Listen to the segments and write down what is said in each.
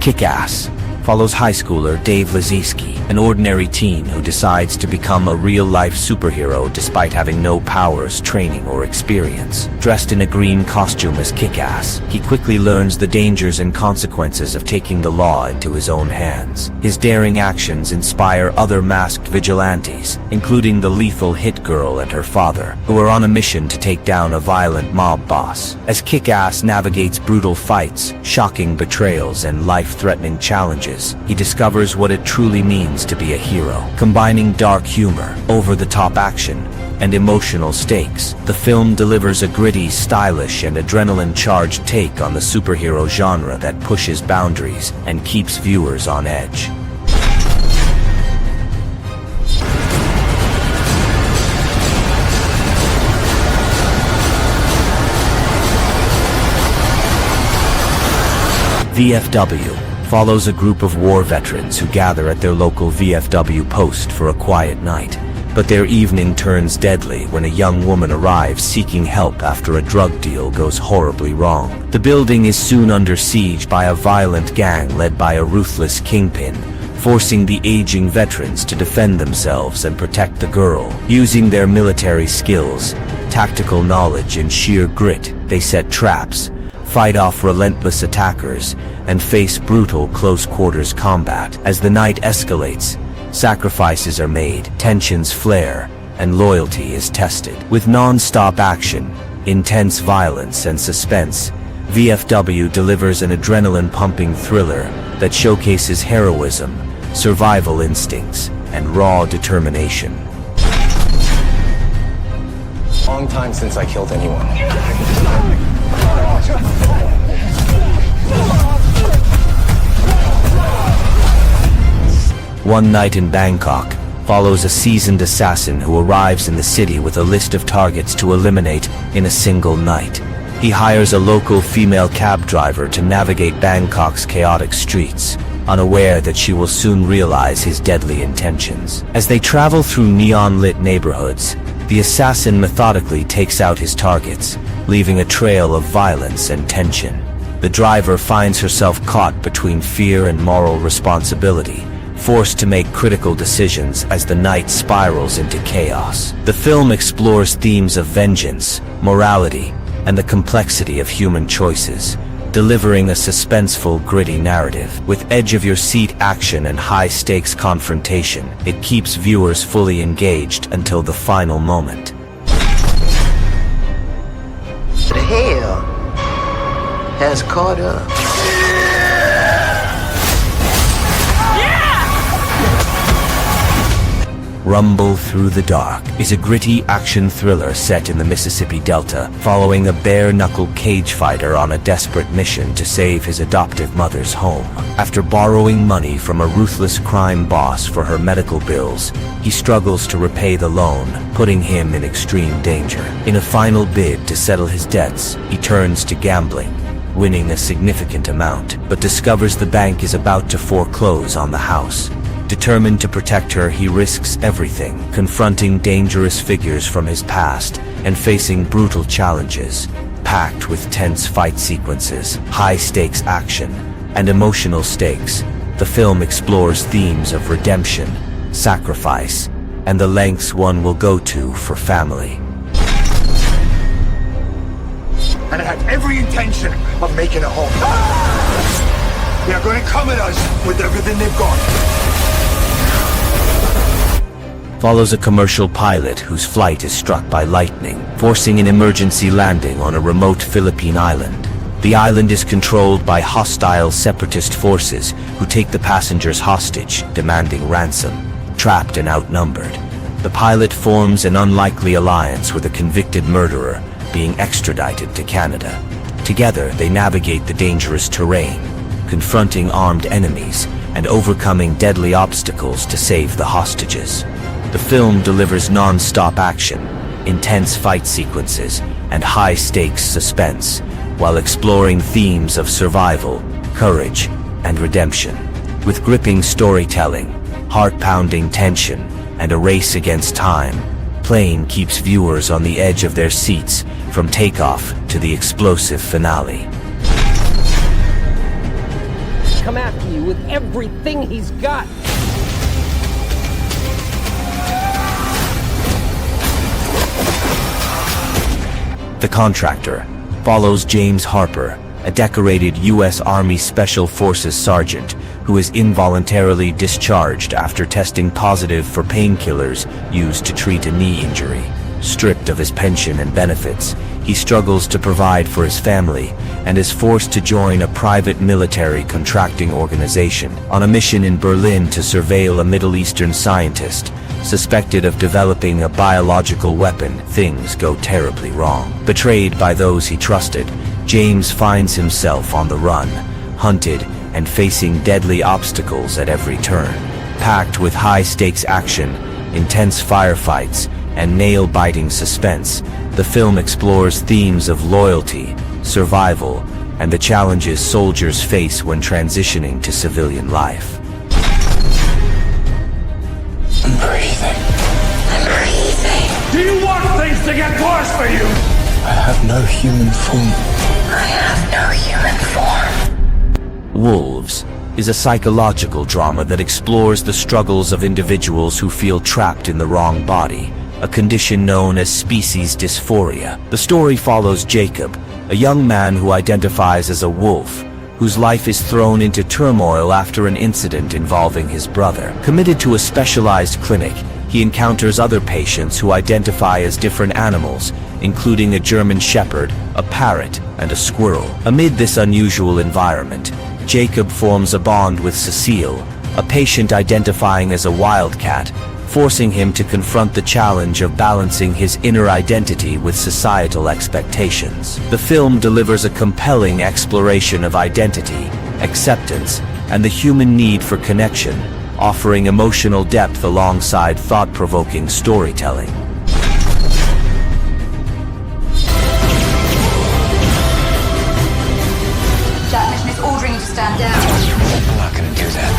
Kick-Ass follows high schooler Dave Laziski, an ordinary teen who decides to become a real-life superhero despite having no powers, training, or experience. Dressed in a green costume as Kick-Ass, he quickly learns the dangers and consequences of taking the law into his own hands. His daring actions inspire other masked vigilantes, including the lethal Hit Girl and her father, who are on a mission to take down a violent mob boss. As Kick-Ass navigates brutal fights, shocking betrayals, and life-threatening challenges, he discovers what it truly means to be a hero. Combining dark humor, over-the-top action, and emotional stakes, the film delivers a gritty, stylish, and adrenaline-charged take on the superhero genre that pushes boundaries and keeps viewers on edge. VFW follows a group of war veterans who gather at their local VFW post for a quiet night. But their evening turns deadly when a young woman arrives seeking help after a drug deal goes horribly wrong. The building is soon under siege by a violent gang led by a ruthless kingpin, forcing the aging veterans to defend themselves and protect the girl. Using their military skills, tactical knowledge, and sheer grit, they set traps, fight off relentless attackers, and face brutal close-quarters combat. As the night escalates, sacrifices are made, tensions flare, and loyalty is tested. With non-stop action, intense violence, and suspense, VFW delivers an adrenaline-pumping thriller that showcases heroism, survival instincts, and raw determination. Long time since I killed anyone. One Night in Bangkok follows a seasoned assassin who arrives in the city with a list of targets to eliminate in a single night. He hires a local female cab driver to navigate Bangkok's chaotic streets, unaware that she will soon realize his deadly intentions. As they travel through neon-lit neighborhoods, the assassin methodically takes out his targets, leaving a trail of violence and tension. The driver finds herself caught between fear and moral responsibility, forced to make critical decisions as the night spirals into chaos. The film explores themes of vengeance, morality, and the complexity of human choices, delivering a suspenseful, gritty narrative. With edge-of-your-seat action and high-stakes confrontation, it keeps viewers fully engaged until the final moment. The hell has caught up. Rumble Through the Dark is a gritty action thriller set in the Mississippi Delta, following a bare-knuckle cage fighter on a desperate mission to save his adoptive mother's home. After borrowing money from a ruthless crime boss for her medical bills, he struggles to repay the loan, putting him in extreme danger. In a final bid to settle his debts, he turns to gambling, winning a significant amount, but discovers the bank is about to foreclose on the house. Determined to protect her, he risks everything, confronting dangerous figures from his past and facing brutal challenges. Packed with tense fight sequences, high-stakes action, and emotional stakes, the film explores themes of redemption, sacrifice, and the lengths one will go to for family. And I had every intention of making a home. They are going to come at us with everything they've got. Follows a commercial pilot whose flight is struck by lightning, forcing an emergency landing on a remote Philippine island. The island is controlled by hostile separatist forces who take the passengers hostage, demanding ransom. Trapped and outnumbered, the pilot forms an unlikely alliance with a convicted murderer, being extradited to Canada. Together, they navigate the dangerous terrain, confronting armed enemies and overcoming deadly obstacles to save the hostages. The film delivers non-stop action, intense fight sequences, and high-stakes suspense, while exploring themes of survival, courage, and redemption. With gripping storytelling, heart-pounding tension, and a race against time, Plane keeps viewers on the edge of their seats from takeoff to the explosive finale. come after you with everything he's got. The Contractor follows James Harper, a decorated U.S. Army Special Forces sergeant who is involuntarily discharged after testing positive for painkillers used to treat a knee injury. Stripped of his pension and benefits, he struggles to provide for his family and is forced to join a private military contracting organization on a mission in Berlin to surveil a Middle Eastern scientist suspected of developing a biological weapon. Things go terribly wrong. Betrayed by those he trusted, James finds himself on the run, hunted and facing deadly obstacles at every turn. Packed with high-stakes action, intense firefights, and nail-biting suspense, the film explores themes of loyalty, survival, and the challenges soldiers face when transitioning to civilian life. I'm breathing. Do you want things to get worse for you? I have no human form. Wolves is a psychological drama that explores the struggles of individuals who feel trapped in the wrong body, a condition known as species dysphoria. The story follows Jacob, a young man who identifies as a wolf, whose life is thrown into turmoil after an incident involving his brother. Committed to a specialized clinic, he encounters other patients who identify as different animals, including a German shepherd, a parrot, and a squirrel. Amid this unusual environment, Jacob forms a bond with Cecile, a patient identifying as a wildcat, forcing him to confront the challenge of balancing his inner identity with societal expectations. The film delivers a compelling exploration of identity, acceptance, and the human need for connection, offering emotional depth alongside thought-provoking storytelling. That mission is ordering you to stand down. I'm not gonna do that.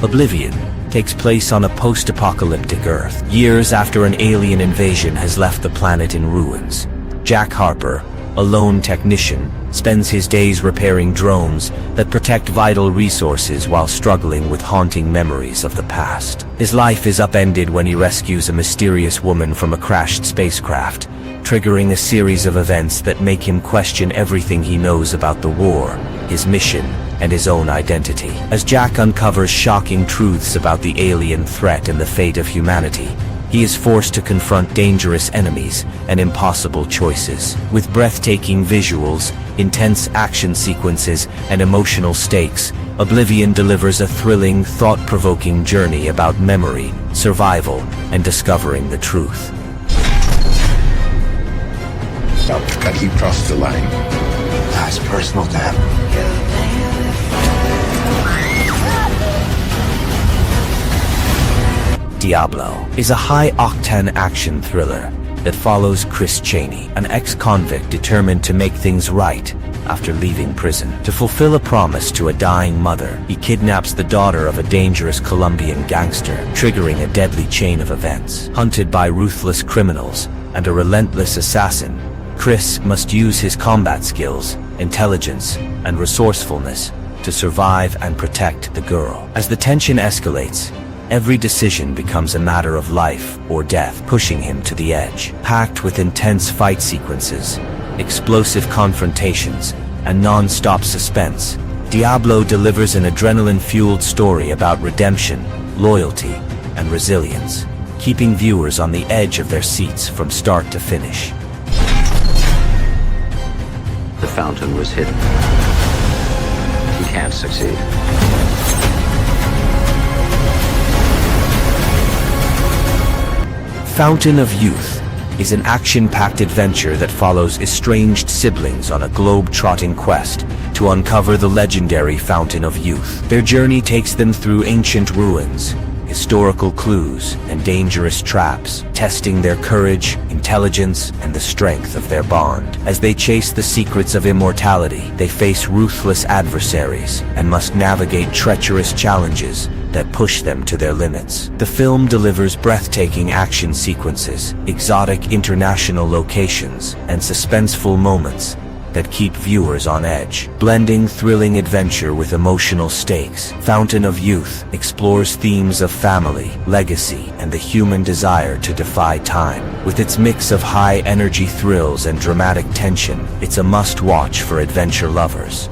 Oblivion takes place on a post-apocalyptic Earth, years after an alien invasion has left the planet in ruins. Jack Harper, a lone technician, spends his days repairing drones that protect vital resources while struggling with haunting memories of the past. His life is upended when he rescues a mysterious woman from a crashed spacecraft, triggering a series of events that make him question everything he knows about the war, his mission, and his own identity. As Jack uncovers shocking truths about the alien threat and the fate of humanity, he is forced to confront dangerous enemies and impossible choices. With breathtaking visuals, intense action sequences, and emotional stakes, Oblivion delivers a thrilling, thought-provoking journey about memory, survival, and discovering the truth. That he crossed the line. That's personal to him. Diablo is a high-octane action thriller that follows Chris Cheney, an ex-convict determined to make things right after leaving prison. To fulfill a promise to a dying mother, he kidnaps the daughter of a dangerous Colombian gangster, triggering a deadly chain of events. Hunted by ruthless criminals and a relentless assassin, Chris must use his combat skills, intelligence, and resourcefulness to survive and protect the girl. As the tension escalates, every decision becomes a matter of life or death, pushing him to the edge. Packed with intense fight sequences, explosive confrontations, and non-stop suspense, Diablo delivers an adrenaline-fueled story about redemption, loyalty, and resilience, keeping viewers on the edge of their seats from start to finish. The fountain was hidden. He can't succeed. Fountain of Youth is an action-packed adventure that follows estranged siblings on a globe-trotting quest to uncover the legendary Fountain of Youth. Their journey takes them through ancient ruins, historical clues, and dangerous traps, testing their courage, intelligence, and the strength of their bond. As they chase the secrets of immortality, they face ruthless adversaries and must navigate treacherous challenges that push them to their limits. The film delivers breathtaking action sequences, exotic international locations, and suspenseful moments that keep viewers on edge. Blending thrilling adventure with emotional stakes, Fountain of Youth explores themes of family, legacy, and the human desire to defy time. With its mix of high-energy thrills and dramatic tension, it's a must-watch for adventure lovers.